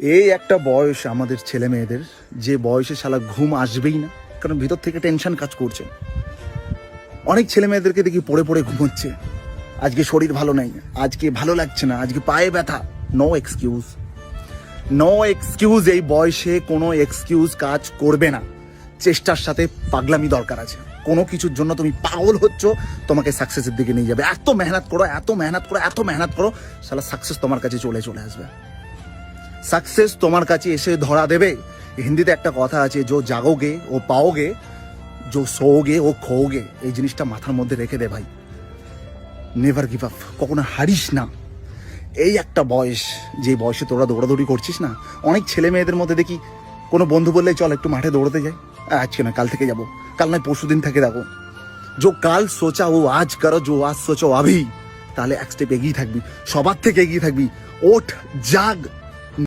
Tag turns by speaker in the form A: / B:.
A: এই একটা বয়স আমাদের ছেলে মেয়েদের, যে বয়সে শালা ঘুম আসবেই না, কারণ ভিতর থেকে টেনশন কাজ করছে। অনেক ছেলে মেয়েদেরকে দেখি পড়ে পড়ে ঘুমোচ্ছে, আজকে শরীর ভালো নেই, আজকে ভালো লাগছে না, আজকে পায়ে ব্যথা। No excuse, no excuse. এই বয়সে কোনো এক্সকিউজ কাজ করবে না। চেষ্টার সাথে পাগলামি দরকার আছে। কোনো কিছুর জন্য তুমি পাগল হচ্ছ, তোমাকে সাকসেসের দিকে নিয়ে যাবে। এত মেহনত করো, এত মেহনত করো, এত মেহনত করো, শালা সাকসেস তোমার কাছে চলে আসবে। সাকসেস তোমার কাছে এসে ধরা দেবে। হিন্দিতে একটা কথা আছে, जो जागोगे वो पाओगे, जो सोओगे वो खोओगे। এই জিনিসটা মাথার মধ্যে রেখে দে ভাই। নেভার গিভ আপ, কখনো হারিস না। এই একটা বয়স, যে বয়সে তোরা দৌড়াদৌড়ি করছিস না, অনেক ছেলে মেয়েদের মধ্যে দেখি কোনো বন্ধু বললে চল একটু মাঠে দৌড়াতে যাই, আজকে না কাল থেকে যাবো, কাল নয় পরশু দিন থেকে দেখো। जो কাল সোচা ও আজ করো, जो আজ সোচো আভি, তাহলে এক স্টেপ এগিয়ে থাকবি, সবার থেকে এগিয়ে থাকবি। ওঠ, জাগ,